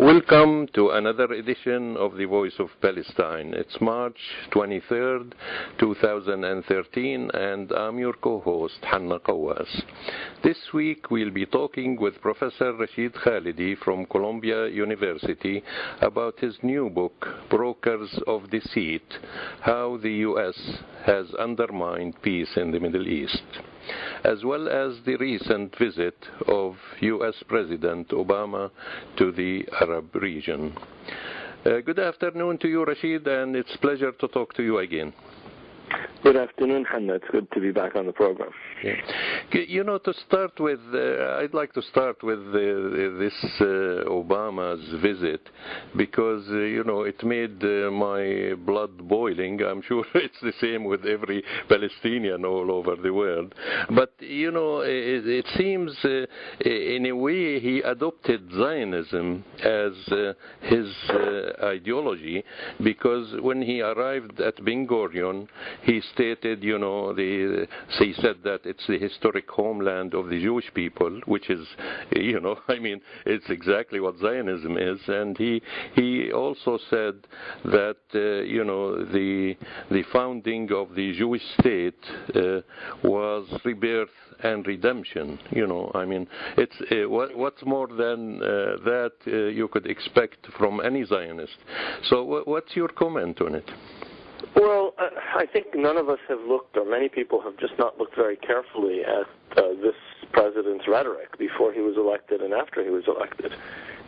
Welcome to another edition of The Voice of Palestine. It's March 23rd, 2013, and I'm your co-host, Hanna Qawas. This week we'll be talking with Professor Rashid Khalidi from Columbia University about his new book, Brokers of Deceit, How the U.S. has Undermined Peace in the Middle East, as well as the recent visit of U.S. President Obama to the Arab region. Good afternoon to you, Rashid, and it's a pleasure to talk to you again. Good afternoon, Hanna. It's good to be back on the program. Yeah. You know, to start with, I'd like to start with this Obama's visit because, it made my blood boiling. I'm sure it's the same with every Palestinian all over the world. But, it seems in a way he adopted Zionism as his ideology, because when he arrived at Ben Gurion, he stated, he said that it's the historic homeland of the Jewish people, which is, it's exactly what Zionism is. And he also said that, the founding of the Jewish state was rebirth and redemption. It's what's more than that you could expect from any Zionist. So what's your comment on it? Well, I think none of us have looked, or many people have just not looked very carefully at this president's rhetoric before he was elected and after he was elected.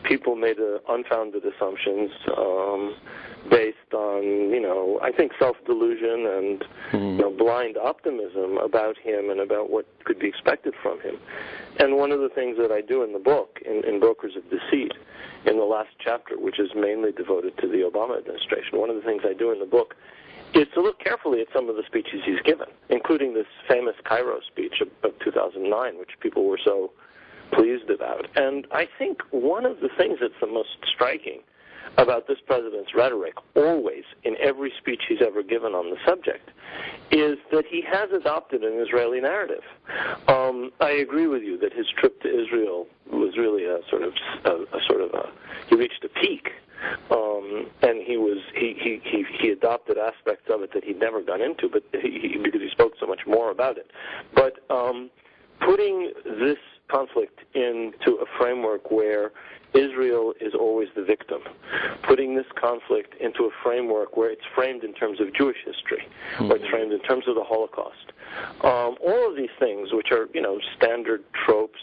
People made unfounded assumptions based on, I think self-delusion and blind optimism about him and about what could be expected from him. And one of the things that I do in the book, in Brokers of Deceit, in the last chapter, which is mainly devoted to the Obama administration, one of the things I do in the book is to look carefully at some of the speeches he's given, including this famous Cairo speech of 2009, which people were so pleased about. And I think one of the things that's the most striking about this president's rhetoric, always, in every speech he's ever given on the subject, is that he has adopted an Israeli narrative. I agree with you that his trip to Israel was really he reached a peak. And he adopted aspects of it that he'd never gone into, but because he spoke so much more about it. But putting this conflict into a framework where Israel is always the victim, putting this conflict into a framework where it's framed in terms of Jewish history, or it's framed in terms of the Holocaust. All of these things, which are, standard tropes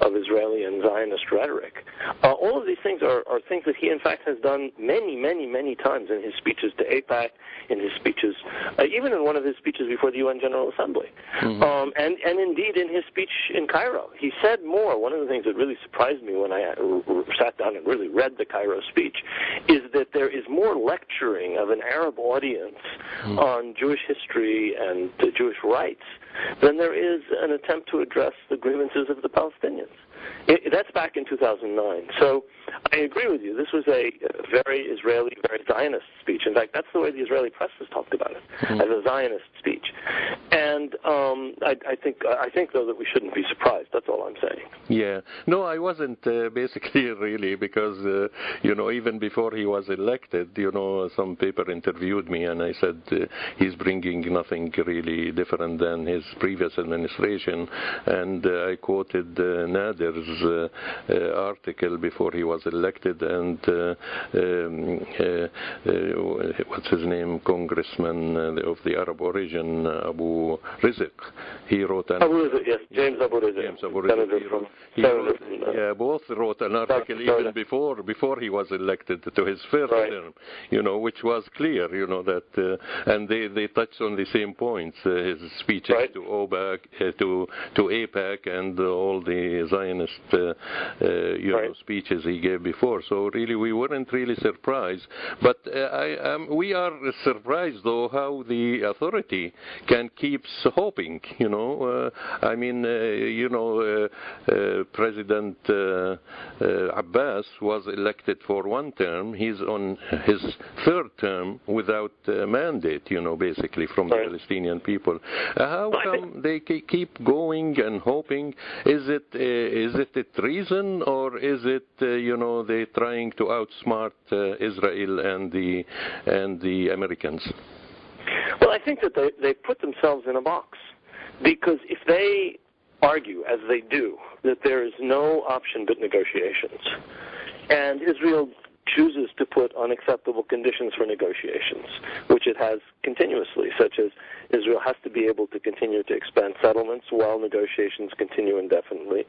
of Israeli and Zionist rhetoric. All of these things are things that he, in fact, has done many, many, many times in his speeches to AIPAC, in his speeches, even in one of his speeches before the UN General Assembly, and indeed in his speech in Cairo. He said more. One of the things that really surprised me when I sat down and really read the Cairo speech is that there is more lecturing of an Arab audience on Jewish history and Jewish rights than there is an attempt to address the grievances of the Palestinians. That's back in 2009. So I agree with you. This was a very Israeli, very Zionist speech. In fact, that's the way the Israeli press has talked about it, as a Zionist speech. And I think, though, that we shouldn't be surprised. That's all I'm saying. Yeah. No, I wasn't basically really, because, even before he was elected, some paper interviewed me, and I said he's bringing nothing really different than his previous administration. And I quoted Nader's article before he was elected, and what's his name, congressman of the Arab origin, Abu Rizq. He wrote an Abu Rizq, yes, James Abu Rizq. Both wrote an article even before he was elected to his first term, which was clear, that, and they touched on the same points, his speeches to AIPAC and all the Zionist speeches he gave before. So really, we weren't really surprised. But we are surprised, though, how the authority can keep keeps hoping, I mean, President Abbas was elected for one term. He's on his third term without a mandate, basically from the Palestinian people. How come they keep going and hoping? Is it a treason, or is it, they're trying to outsmart Israel and the Americans? Well, I think that they put themselves in a box, because if they argue, as they do, that there is no option but negotiations, and Israel chooses to put unacceptable conditions for negotiations, which it has continuously, such as Israel has to be able to continue to expand settlements while negotiations continue indefinitely.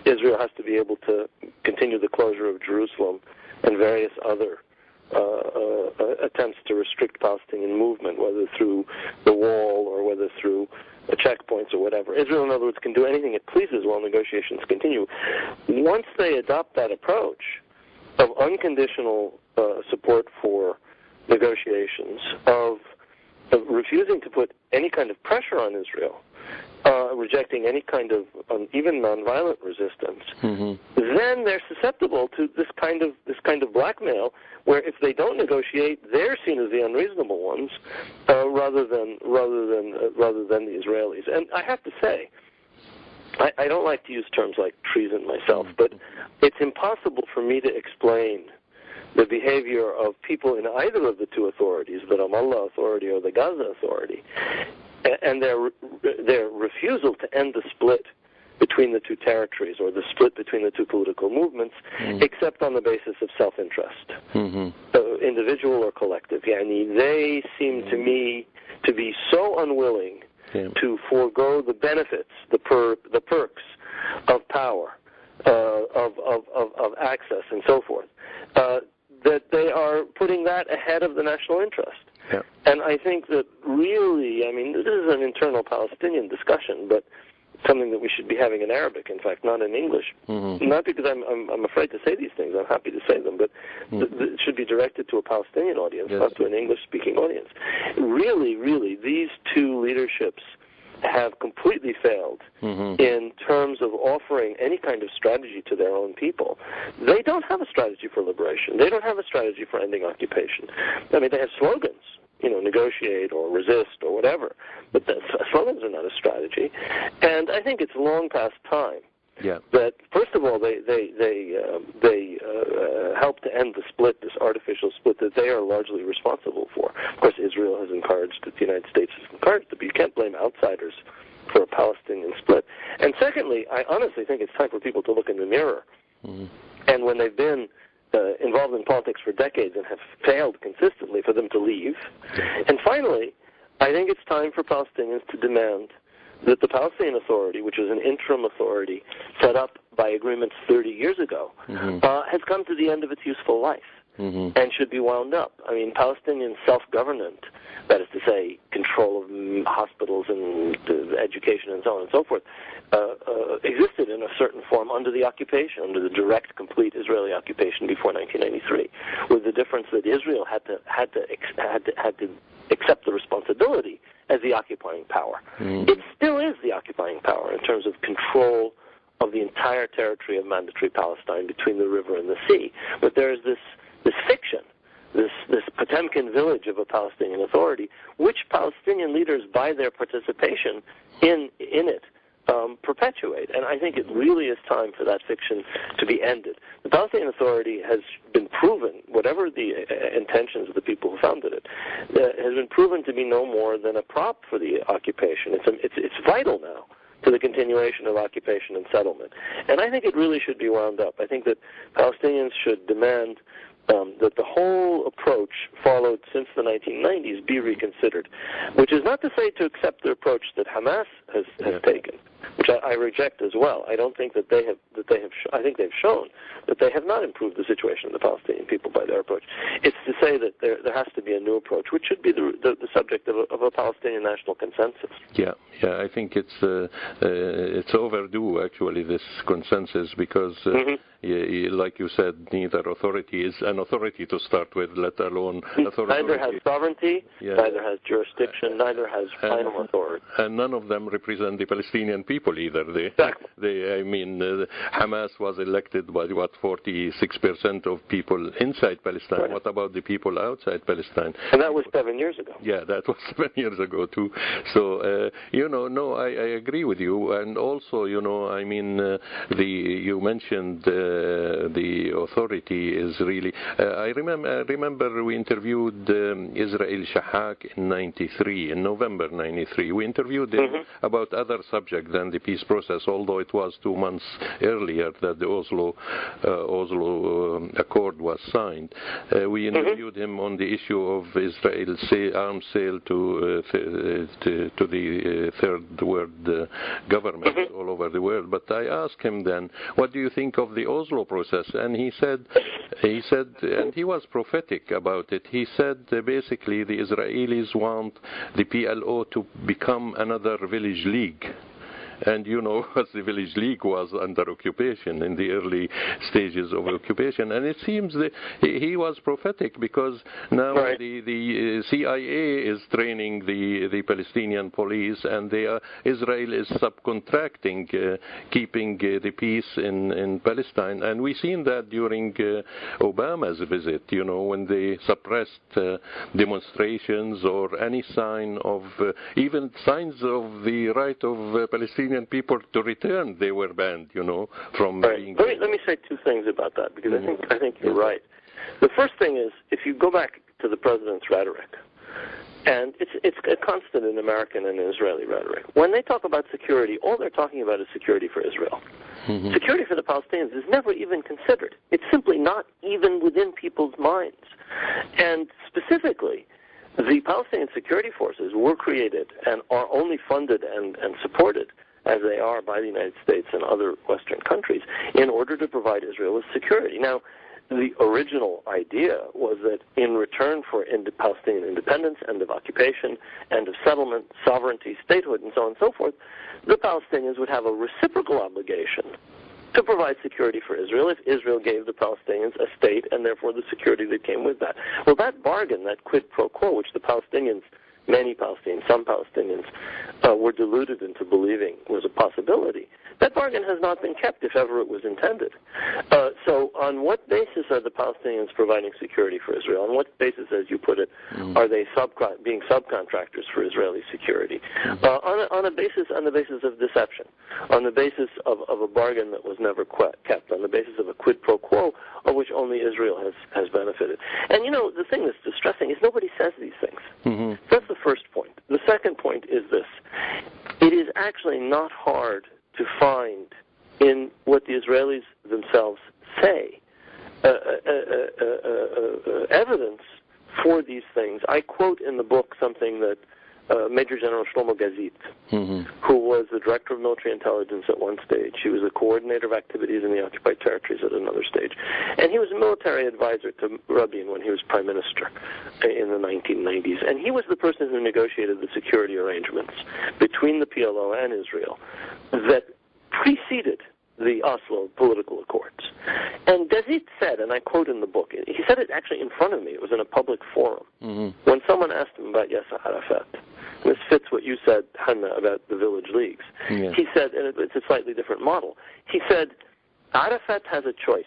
Israel has to be able to continue the closure of Jerusalem and various other attempts to restrict Palestinian movement, whether through the wall or whether through checkpoints or whatever. Israel, in other words, can do anything it pleases while negotiations continue. Once they adopt that approach of unconditional support for negotiations, of refusing to put any kind of pressure on Israel, rejecting any kind of even nonviolent resistance, then they're susceptible to this kind of blackmail, where if they don't negotiate, they're seen as the unreasonable ones, rather than the Israelis. And I have to say, I don't like to use terms like treason myself, but it's impossible for me to explain the behavior of people in either of the two authorities, the Ramallah Authority or the Gaza Authority, and their refusal to end the split between the two territories, or the split between the two political movements, except on the basis of self-interest, individual or collective. They seem to me to be so unwilling to forego the benefits, the perks of power, of access, and so forth, that they are putting that ahead of the national interest. Yeah. And I think that really, this is an internal Palestinian discussion, but something that we should be having in Arabic, in fact, not in English. Not because I'm afraid to say these things. I'm happy to say them, but it should be directed to a Palestinian audience, not to an English-speaking audience. Really, really, these two leaderships have completely failed in terms of offering any kind of strategy to their own people. They don't have a strategy for liberation. They don't have a strategy for ending occupation. They have slogans, negotiate or resist or whatever, but the slogans are not a strategy. And I think it's long past time that, first of all, they help to end the split, this artificial split that they are largely responsible for. Of course, Israel has encouraged it, the United States has encouraged it, but you can't blame outsiders for a Palestinian split. And secondly, I honestly think it's time for people to look in the mirror. And when they've been involved in politics for decades and have failed consistently, for them to leave. And finally, I think it's time for Palestinians to demand that the Palestinian Authority, which is an interim authority set up by agreements 30 years ago, has come to the end of its useful life and should be wound up. Palestinian self-government, that is to say, control of hospitals and education and so on and so forth, existed in a certain form under the occupation, under the direct, complete Israeli occupation before 1993, with the difference that Israel had to accept the responsibility as the occupying power. It still is the occupying power in terms of control of the entire territory of mandatory Palestine between the river and the sea. But there is this fiction, this Potemkin village of a Palestinian Authority, which Palestinian leaders, by their participation in it, perpetuate. And I think it really is time for that fiction to be ended. The Palestinian Authority has been proven, whatever the intentions of the people who founded it, has been proven to be no more than a prop for the occupation. It's vital now to the continuation of occupation and settlement. And I think it really should be wound up. I think that Palestinians should demand that the whole approach followed since the 1990s be reconsidered, which is not to say to accept the approach that Hamas has taken, which I reject as well. I don't think that they have. I think they've shown that they have not improved the situation of the Palestinian people by their approach. It's to say that there has to be a new approach, which should be the subject of a Palestinian national consensus. Yeah, I think it's overdue actually, this consensus, because like you said, neither authority is an authority to start with, let alone authority. Neither has sovereignty, neither has jurisdiction, neither has final authority. And none of them represent the Palestinian people either. Hamas was elected by 46% of people inside Palestine. Right. What about the people outside Palestine? And that was 7 years ago. Yeah, that was 7 years ago too. So I agree with you. And also, you mentioned the authority is really. I remember we interviewed Israel Shahak in November '93. We interviewed him about other subject than the peace process, although it was 2 months earlier that the Oslo Accord was signed. We interviewed him on the issue of Israel's arms sale to the third world governments all over the world. But I asked him then, what do you think of the Oslo process? And he said, and he was prophetic about it. He said basically the Israelis want the PLO to become another village league. And as the village league was under occupation in the early stages of occupation. And it seems that he was prophetic, because now the CIA is training the Palestinian police, and Israel is subcontracting keeping the peace in Palestine. And we've seen that during Obama's visit, when they suppressed demonstrations or any sign of, even signs of the right of Palestinian people to return, they were banned, from being. Let me say two things about that, because I think you're right. The first thing is, if you go back to the president's rhetoric, and it's a constant in American and Israeli rhetoric, when they talk about security, all they're talking about is security for Israel. Security for the Palestinians is never even considered. It's simply not even within people's minds. And specifically, the Palestinian security forces were created and are only funded and supported as they are by the United States and other Western countries in order to provide Israel with security. Now, the original idea was that in return for Palestinian independence, end of occupation, end of settlement, sovereignty, statehood, and so on and so forth, the Palestinians would have a reciprocal obligation to provide security for Israel if Israel gave the Palestinians a state and therefore the security that came with that. Well, that bargain, that quid pro quo, which the Palestinians, many Palestinians, some Palestinians, were deluded into believing was a possibility, that bargain has not been kept, if ever it was intended. So on what basis are the Palestinians providing security for Israel? On what basis, as you put it, are they being subcontractors for Israeli security? On the basis of deception, on the basis of a bargain that was never kept, on the basis of a quid pro quo of which only Israel has benefited. And the thing that's distressing is nobody says these things. That's the first point. The second point is this. It is actually not hard to find in what the Israelis themselves say evidence for these things. I quote in the book something that Major General Shlomo Deceit, who was the director of military intelligence at one stage. He was the coordinator of activities in the occupied territories at another stage. And he was a military advisor to Rabin when he was prime minister in the 1990s. And he was the person who negotiated the security arrangements between the PLO and Israel that preceded the Oslo political accords. And Deceit said, and I quote in the book, he said it actually in front of me, it was in a public forum, when someone asked him about Yasser Arafat. This fits what you said, Hanna, about the village leagues. Yeah. He said, and it's a slightly different model, he said, Arafat has a choice.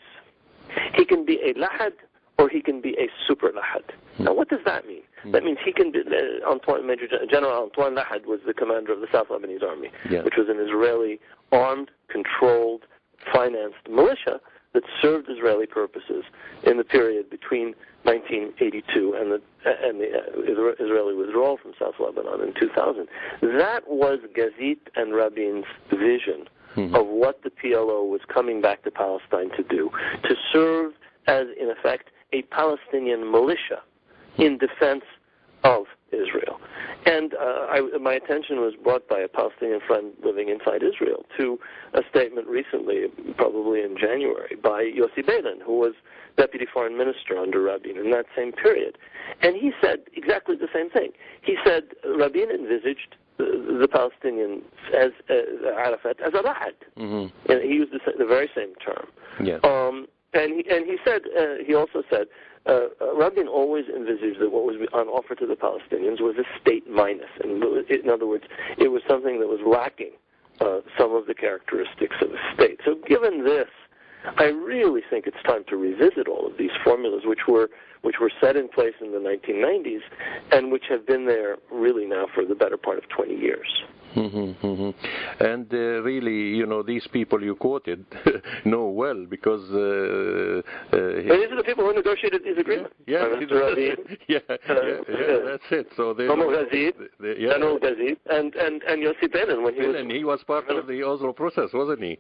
He can be a Lahad or he can be a super Lahad. Now, what does that mean? That means he can be, Major General Antoine Lahad was the commander of the South Lebanese Army, which was an Israeli armed, controlled, financed militia that served Israeli purposes in the period between 1982 and the Israeli withdrawal from South Lebanon in 2000. That was Deceit and Rabin's vision of what the PLO was coming back to Palestine to do, to serve as, in effect, a Palestinian militia in defense of Israel. And my attention was brought by a Palestinian friend living inside Israel to a statement recently, probably in January, by Yossi Beilin, who was deputy foreign minister under Rabin in that same period. And he said exactly the same thing. He said Rabin envisaged the Palestinians as Arafat as a Rahad. Mm-hmm. And he used the very same term. Yeah. And he said, he also said, Rabin always envisaged that what was on offer to the Palestinians was a state minus. And in other words, it was something that was lacking some of the characteristics of a state. So given this, I really think it's time to revisit all of these formulas which were set in place in the 1990s and which have been there really now for the better part of 20 years. Mm-hmm, mm-hmm. And really, these people you quoted know well because... these are the people who negotiated these agreements. Yeah, that's it. So they... General Deceit, and Yossi Beilin when he was part of the Oslo process, wasn't he?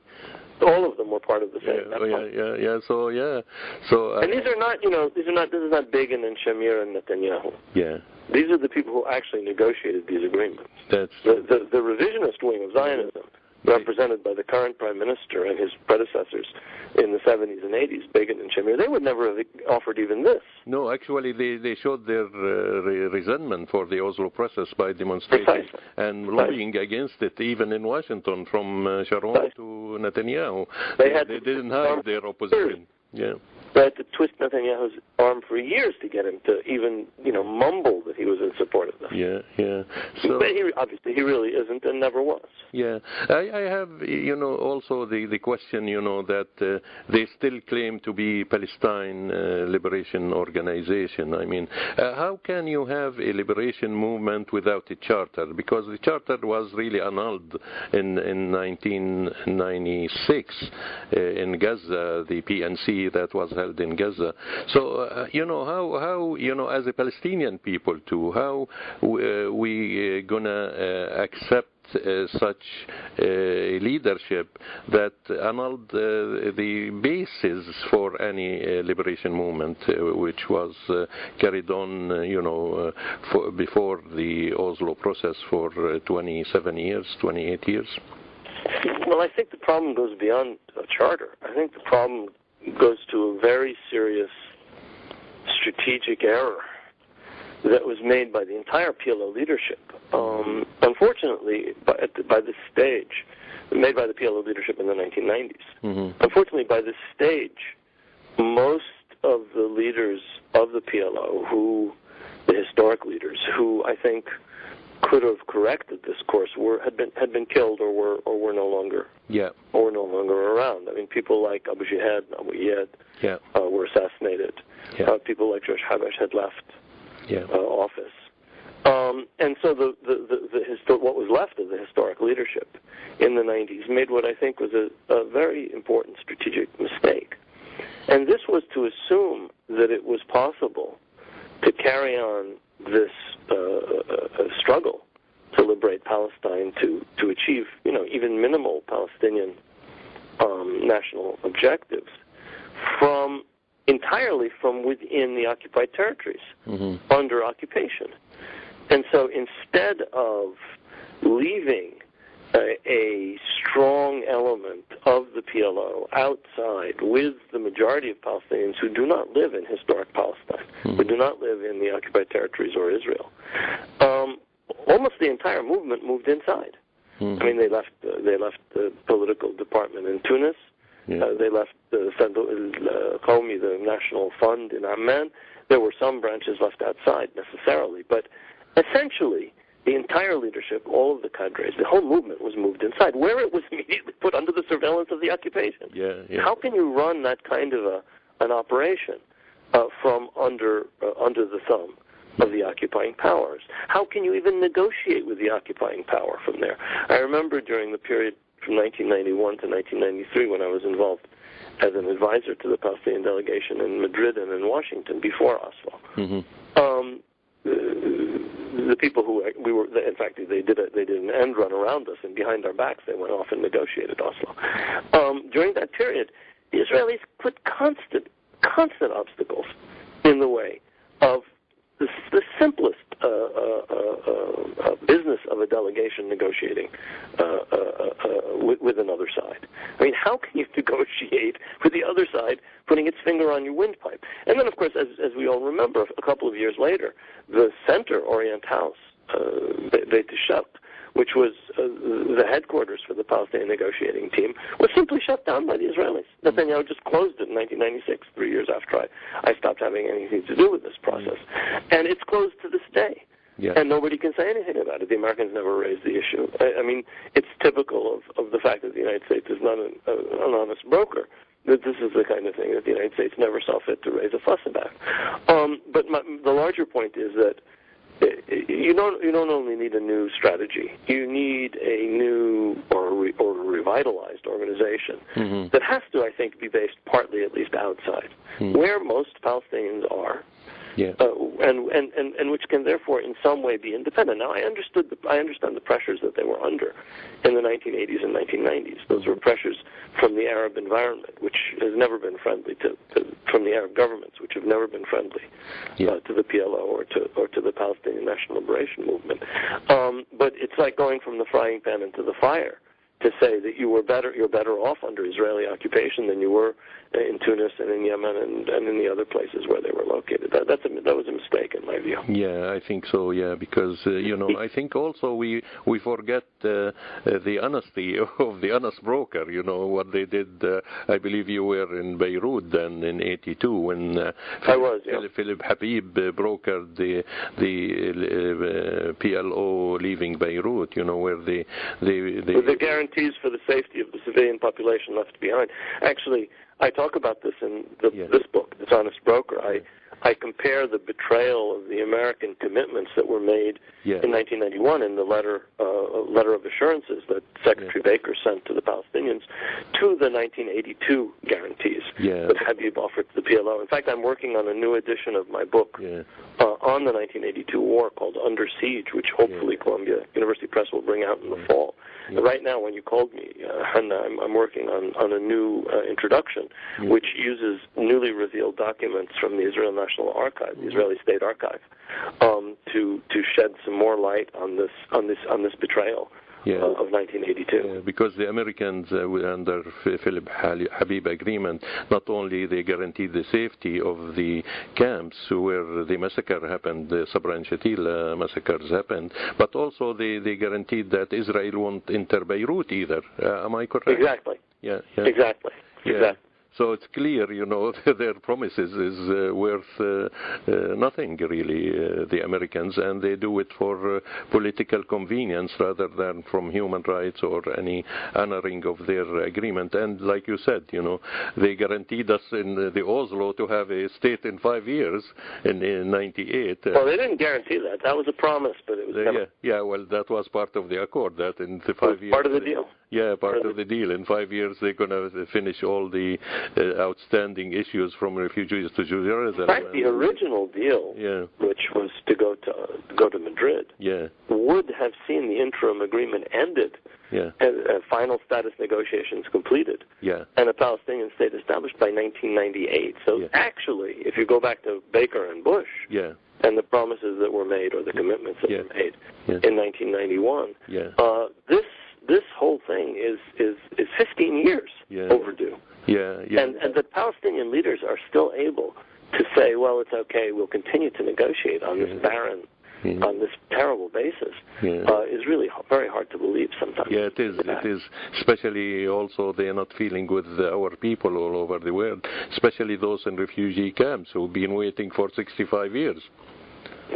All of them were part of the same. And these are not, this is not Begin and Shamir and Netanyahu. Yeah. These are the people who actually negotiated these agreements. That's the revisionist wing of Zionism, represented by the current prime minister and his predecessors in the 70s and 80s, Begin and Shamir, they would never have offered even this. No, actually, they showed their resentment for the Oslo process by demonstrating and lobbying against it, even in Washington, from Sharon to Netanyahu. They didn't hide their opposition. Yeah. They had to twist Netanyahu's arm for years to get him to even, mumble that he was in support of this. Yeah. So, but obviously he really isn't and never was. Yeah. I have, also the question, that they still claim to be Palestine Liberation Organization. I mean, how can you have a liberation movement without a charter? Because the charter was really annulled in 1996 in Gaza, the PNC that was held in Gaza. So, how as a Palestinian people too, how we gonna accept such leadership that annulled the basis for any liberation movement, which was carried on, before the Oslo process for 27 years, 28 years? Well, I think the problem goes beyond a charter. I think the problem goes to a very serious strategic error that was made by the entire PLO leadership. Unfortunately, by this stage, made by the PLO leadership in the 1990s. Mm-hmm. Unfortunately, by this stage, most of the leaders of the PLO, the historic leaders, who I think could have corrected this course, had been killed or were no longer around. I mean, people like Abu Jihad, Abu Iyad were assassinated. Yeah. People like Josh Habash had left office. And so what was left of the historic leadership in the 90s made what I think was a very important strategic mistake. And this was to assume that it was possible to carry on this struggle to liberate Palestine, to achieve, even minimal Palestinian national objectives entirely from within the occupied territories, under occupation. And so instead of leaving a strong element of the PLO outside with the majority of Palestinians who do not live in historic Palestine, who do not live in the occupied territories or Israel, almost the entire movement moved inside. I mean, they left the political department in Tunis. They left the Qawmi, the National Fund in Amman. There were some branches left outside necessarily, but essentially the entire leadership, all of the cadres, the whole movement was moved inside, where it was immediately put under the surveillance of the occupation. How can you run that kind of an operation from under the thumb of the occupying powers? How can you even negotiate with the occupying power from there? I remember during the period from 1991 to 1993 when I was involved as an advisor to the Palestinian delegation in Madrid and in Washington before Oslo. The people who we were, in fact, they did an end run around us, and behind our backs they went off and negotiated Oslo. During that period, the Israelis put constant obstacles in the way of the simplest business of a delegation negotiating with another side. I mean, how can you negotiate with the other side putting its finger on your windpipe? And then, of course, as we all remember, a couple of years later, the Center Orient House, Deceit, which was the headquarters for the Palestinian negotiating team, was simply shut down by the Israelis. Netanyahu just closed it in 1996, 3 years after I stopped having anything to do with this process. And it's closed to this day. Yeah. And nobody can say anything about it. The Americans never raised the issue. I mean, it's typical of the fact that the United States is not an honest broker, that this is the kind of thing that the United States never saw fit to raise a fuss about. But the larger point is that you don't only need a new strategy. You need a new or revitalized organization that has to, I think, be based partly at least outside, where most Palestinians are. Yeah. And which can therefore in some way be independent. Now I understand the pressures that they were under in the 1980s and 1990s. Those were pressures from the Arab environment, which has never been friendly from the Arab governments, which have never been friendly to the PLO or to the Palestinian National Liberation Movement. But it's like going from the frying pan into the fire to say that you're better off under Israeli occupation than you were in Tunis and in Yemen and in the other places where they were located. That was a mistake in my view. Yeah, I think so. Yeah, because I think also we forget the honesty of the honest broker. What they did. I believe you were in Beirut then in '82 when Philip Habib brokered the PLO leaving Beirut. Where with the guarantees for the safety of the civilian population left behind. Actually, I talk about this in this book, This Honest Broker. I compare the betrayal of the American commitments that were made in 1991 in the letter of assurances that Secretary Baker sent to the Palestinians to the 1982 guarantees that Habib offered to the PLO. In fact, I'm working on a new edition of my book on the 1982 war called Under Siege, which hopefully Columbia University Press will bring out in the fall. Right now, when you called me, Hanna, I'm working on a new introduction, which uses newly revealed documents from the Israel National Archive, the Israeli State Archive, to shed some more light on this betrayal of 1982. Because the Americans, under Philip Habib agreement, not only they guaranteed the safety of the camps where the massacre happened, the Sabra and Shatila massacres happened, but also they guaranteed that Israel won't enter Beirut either. Am I correct? Exactly. Exactly. So it's clear, their promises is worth nothing, really, the Americans, and they do it for political convenience rather than from human rights or any honoring of their agreement. And like you said, they guaranteed us in the Oslo to have a state in 5 years in 98. Well, they didn't guarantee that. That was a promise, but it was never... well, that was part of the accord, that in the 5 years... Part of the deal. Yeah, part of the deal. In 5 years, they're going to finish all the outstanding issues from refugees to Jerusalem. In fact, the original deal, which was to go to Madrid, would have seen the interim agreement ended, and final status negotiations completed, and a Palestinian state established by 1998. So actually, if you go back to Baker and Bush, and the promises that were made or the commitments that were made in 1991, this whole thing is 15 years overdue. And the Palestinian leaders are still able to say, well, it's okay, we'll continue to negotiate on this barren, on this terrible basis, is really very hard to believe sometimes. Yeah, it is. It is. Especially also they are not feeling with our people all over the world, especially those in refugee camps who've been waiting for 65 years.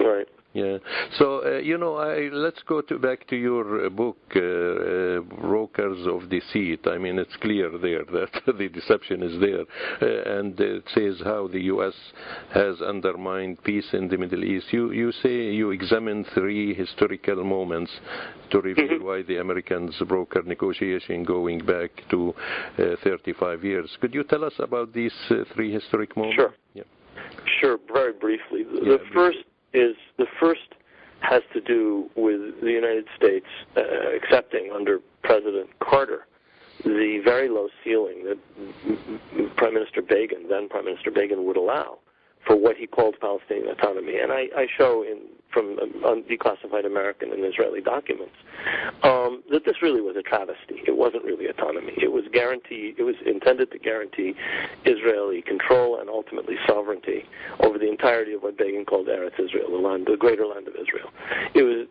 Right. Yeah. So, let's go back to your book, Brokers of Deceit. I mean, it's clear there that the deception is there. And it says how the U.S. has undermined peace in the Middle East. You say you examine 3 historical moments to reveal why the Americans brokered negotiation going back to 35 years. Could you tell us about these 3 historic moments? Sure. Sure, very briefly. The first has to do with the United States accepting under President Carter the very low ceiling that then Prime Minister Begin would allow for what he called Palestinian autonomy. And I show in declassified American and Israeli documents, that this really was a travesty. It wasn't really autonomy. It was intended to guarantee Israeli control and ultimately sovereignty over the entirety of what Begin called Eretz Israel, the greater land of Israel. It was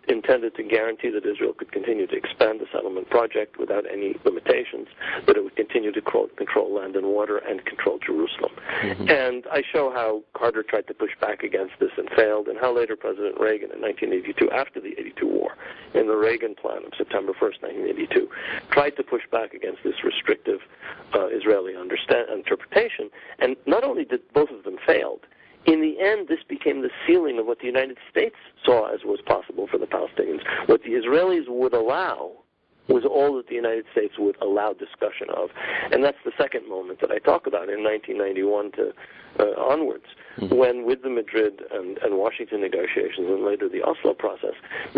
intended to guarantee that Israel could continue to expand the settlement project without any limitations, that it would continue to control land and water and control Jerusalem. Mm-hmm. And I show how Carter tried to push back against this and failed, and how later President Reagan in 1982, after the 82 war, in the Reagan plan of September 1st, 1982, tried to push back against this restrictive Israeli interpretation. And not only did both of them failed, in the end, this became the ceiling of what the United States saw as was possible for the Palestinians. What the Israelis would allow was all that the United States would allow discussion of. And that's the second moment that I talk about in 1991 to onwards, when with the Madrid and Washington negotiations and later the Oslo process,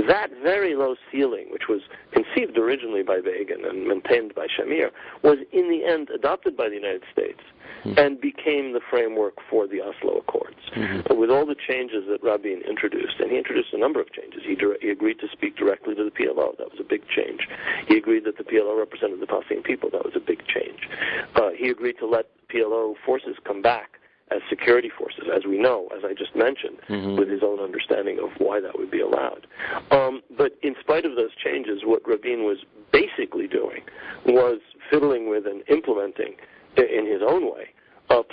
that very low ceiling, which was conceived originally by Begin and maintained by Shamir, was in the end adopted by the United States and became the framework for the Oslo Accords. With all the changes that Rabin introduced, and he introduced a number of changes. He agreed to speak directly to the PLO. That was a big change. He agreed that the PLO represented the Palestinian people. That was a big change. He agreed to let PLO forces come back as security forces, as we know, as I just mentioned, with his own understanding of why that would be allowed. But in spite of those changes, what Rabin was basically doing was fiddling with and implementing, in his own way,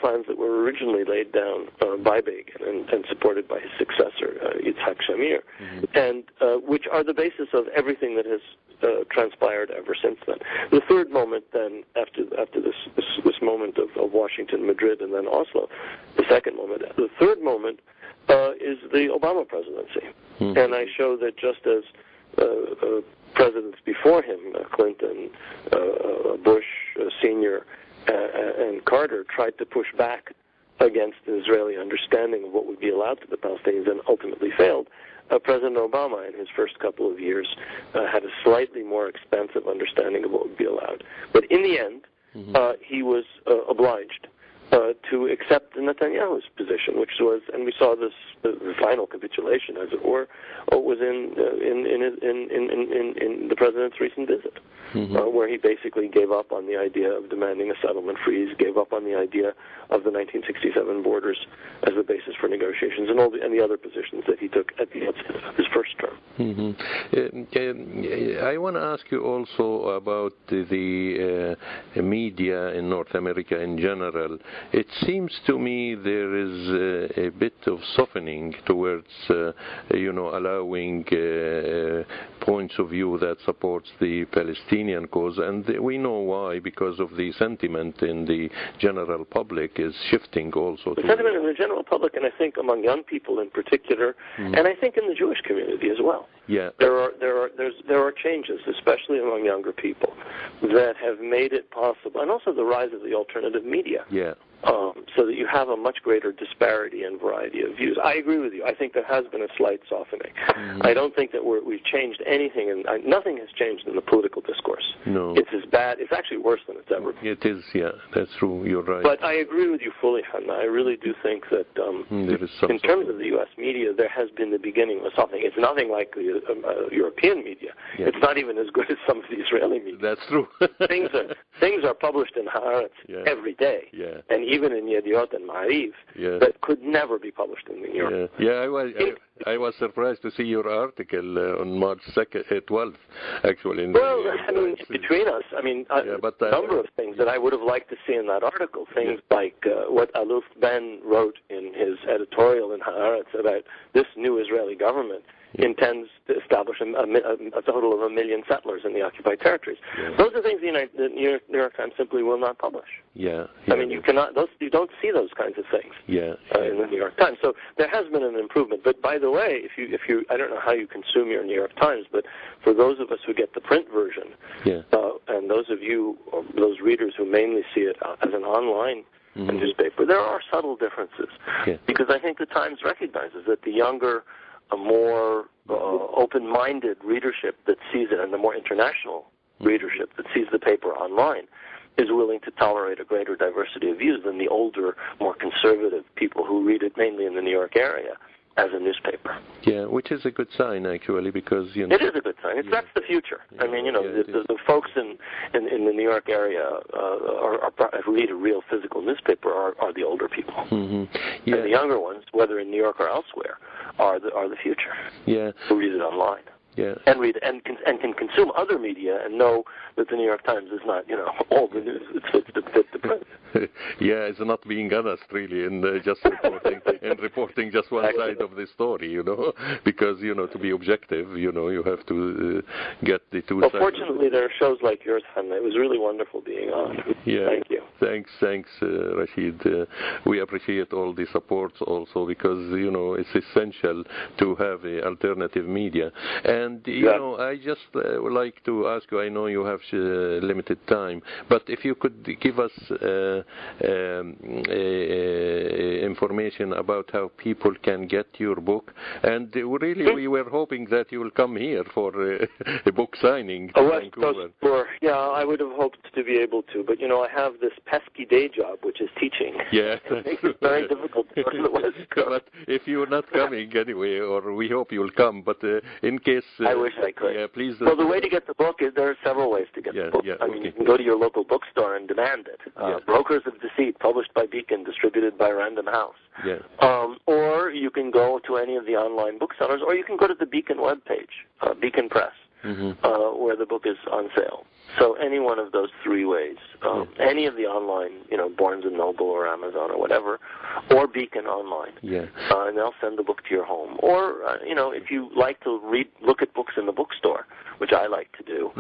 plans that were originally laid down by Begin and supported by his successor, Yitzhak Shamir, and which are the basis of everything that has transpired ever since then. The third moment then, after this moment of Washington, Madrid, and then Oslo, the second moment, the third moment is the Obama presidency. And I show that just as presidents before him, Clinton, Bush Sr., and Carter tried to push back against the Israeli understanding of what would be allowed to the Palestinians and ultimately failed, President Obama, in his first couple of years, had a slightly more expansive understanding of what would be allowed. But in the end, he was obliged to accept Netanyahu's position, which was, and we saw this, the final capitulation, as it were, was in the president's recent visit, where he basically gave up on the idea of demanding a settlement freeze, gave up on the idea of the 1967 borders as the basis for negotiations, and the other positions that he took at the outset of his first term. I want to ask you also about the media in North America in general. It seems to me there is a bit of softening towards, allowing points of view that supports the Palestinian cause, and we know why, because of the sentiment in the general public is shifting also. The sentiment in the general public, and I think among young people in particular, and I think in the Jewish community as well. Yeah. There are changes, especially among younger people, that have made it possible, and also the rise of the alternative media. Yeah. So that you have a much greater disparity and variety of views. I agree with you. I think there has been a slight softening. I don't think that we've changed anything, and nothing has changed in the political discourse. No. It's as bad. It's actually worse than it's ever been. It is, yeah, that's true. You're right. But I agree with you fully, Hanna. I really do think that there is in terms of the U.S. media, there has been the beginning of something. It's nothing like the European media. Yeah. It's not even as good as some of the Israeli media. That's true. things are published in Haaretz every day. Yeah. And even in Yediot and Ma'ariv, that could never be published in the New York. I was surprised to see your article on March 12th, actually. Between us, a number of things that I would have liked to see in that article, things like what Aluf Ben wrote in his editorial in Haaretz about this new Israeli government intends to establish a total of 1 million settlers in the occupied territories. Those are things the New York Times simply will not publish. You don't see those kinds of things in the New York Times. So there has been an improvement. But by the way, if you I don't know how you consume your New York Times, but for those of us who get the print version, and those readers who mainly see it as an online newspaper, there are subtle differences. Because I think the Times recognizes that the younger, a more open-minded readership that sees it, and the more international readership that sees the paper online, is willing to tolerate a greater diversity of views than the older, more conservative people who read it mainly in the New York area as a newspaper. Yeah, which is a good sign, actually, because, It is a good sign. That's the future. Yeah, I mean, the folks in the New York area who read a real physical newspaper are the older people. Mm-hmm. Yeah. And the younger ones, whether in New York or elsewhere, are the future. Yeah. Who read it online. Yeah. And read and can consume other media and know that the New York Times is not, all the news. It's the print. Yeah, it's not being honest, really, and just reporting just one side of the story, because to be objective, you have to get the two sides. Well, fortunately, there are shows like yours, and it was really wonderful being on. Yeah. Thank you. Thanks, Rashid. We appreciate all the supports also because it's essential to have a alternative media. And I just would like to ask you. I know you have limited time, but if you could give us information about how people can get your book. And really, we were hoping that you will come here for a book signing to Vancouver. Sure. Yeah, I would have hoped to be able to, but I have this pesky day job, which is teaching. Yeah, it makes it very difficult to go to the West Coast. But if you're not coming anyway, or we hope you'll come, but in case... I wish I could. Yeah, please. Well, the way to get the book is there are several ways to get the book. I mean, you can go to your local bookstore and demand it. Brokers of Deceit, published by Beacon, distributed by Random House. Yeah. Or you can go to any of the online booksellers, or you can go to the Beacon webpage, Beacon Press, where the book is on sale. So any one of those three ways, any of the online, Barnes & Noble or Amazon or whatever, or Beacon online, and they'll send the book to your home. Or, if you like to look at books in the bookstore, which I like to do,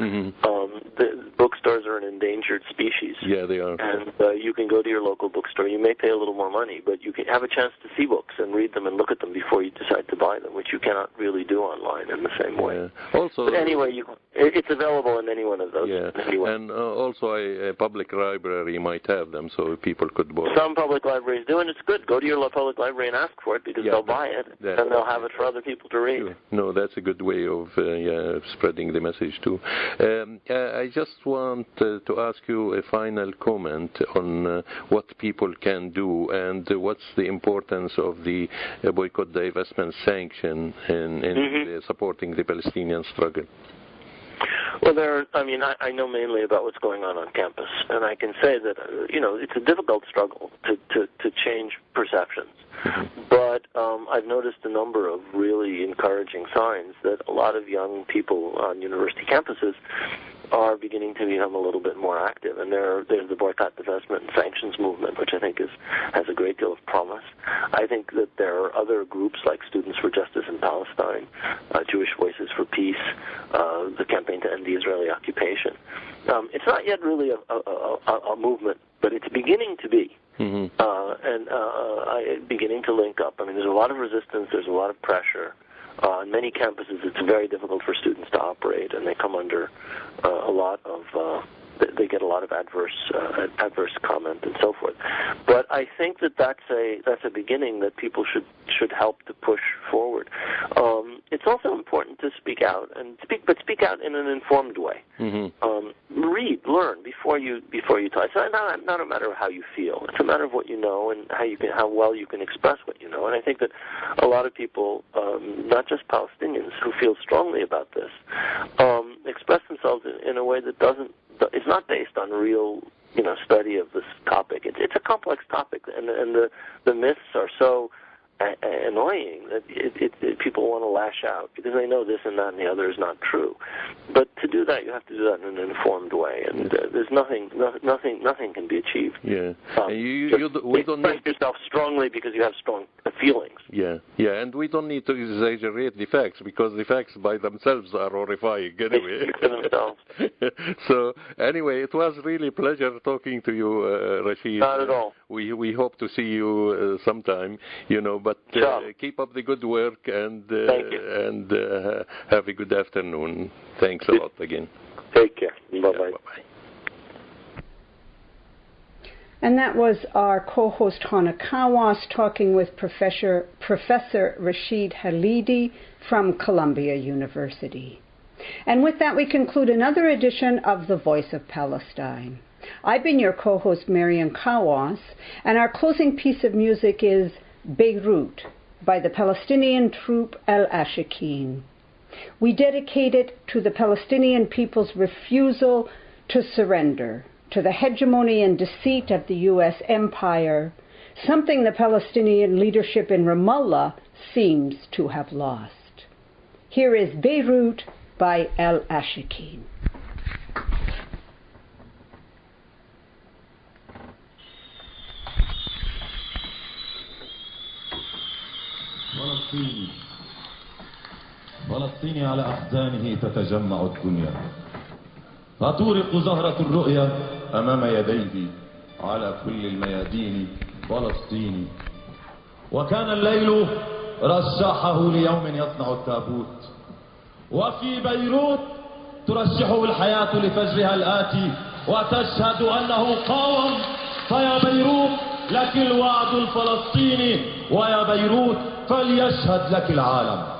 the bookstores are an endangered species. Yeah, they are. And you can go to your local bookstore. You may pay a little more money, but you can have a chance to see books and read them and look at them before you decide to buy them, which you cannot really do online in the same way. Also, but anyway, it's available in any one of those. Yeah, and also a public library might have them, so people could borrow. Some public libraries do, and it's good. Go to your public library and ask for it, because they'll buy it, and they'll have it for other people to read. Sure. No, that's a good way of spreading the message too. I just want to ask you a final comment on what people can do and what's the importance of the boycott, divestment, sanction in supporting the Palestinian struggle. Well, I know mainly about what's going on campus, and I can say that, it's a difficult struggle to change perceptions. But I've noticed a number of really encouraging signs that a lot of young people on university campuses are beginning to become a little bit more active. And there's the boycott, divestment, and sanctions movement, which I think has a great deal of promise. I think that there are other groups like Students for Justice in Palestine, Jewish Voices for Peace, the Campaign to End the Israeli Occupation. It's not yet really a movement, but it's beginning to be. Beginning to link up. I mean, there's a lot of resistance, there's a lot of pressure. On many campuses, it's very difficult for students to operate, and they come under they get a lot of adverse comment and so forth. But I think that's a beginning that people should help to push forward. It's also important to speak out but speak out in an informed way. Read, learn before you talk. It's not a matter of how you feel. It's a matter of what you know and how well you can express what you know. And I think that a lot of people, not just Palestinians, who feel strongly about this, express themselves in a way that it's not based on real study of this topic. It's a complex topic, and the myths are so annoying that people want to lash out because they know this and that and the other is not true. But to do that, you have to do that in an informed way, and there's nothing can be achieved. Yeah, we don't express yourself strongly because you have strong feelings. Yeah, and we don't need to exaggerate the facts because the facts by themselves are horrifying anyway. So anyway, it was really a pleasure talking to you, Rashid. Not at all. We hope to see you sometime, but keep up the good work and have a good afternoon. Thanks a lot again. Take care. Bye-bye. Bye-bye. And that was our co-host Hana Kawas talking with Professor Rashid Khalidi from Columbia University. And with that, we conclude another edition of The Voice of Palestine. I've been your co-host, Marian Kawas, and our closing piece of music is Beirut by the Palestinian troupe Ashekeen. We dedicate it to the Palestinian people's refusal to surrender to the hegemony and deceit of the U.S. empire, something the Palestinian leadership in Ramallah seems to have lost. Here is Beirut by Ashekeen. فلسطيني على أحزانه تتجمع الدنيا، فتورق زهرة الرؤيا أمام يديه على كل الميادين فلسطيني. وكان الليل رشحه ليوم يصنع التابوت، وفي بيروت ترشحه الحياة لفجرها الآتي وتشهد أنه قاوم. فيا بيروت لك الوعد الفلسطيني، ويا بيروت فليشهد لك العالم.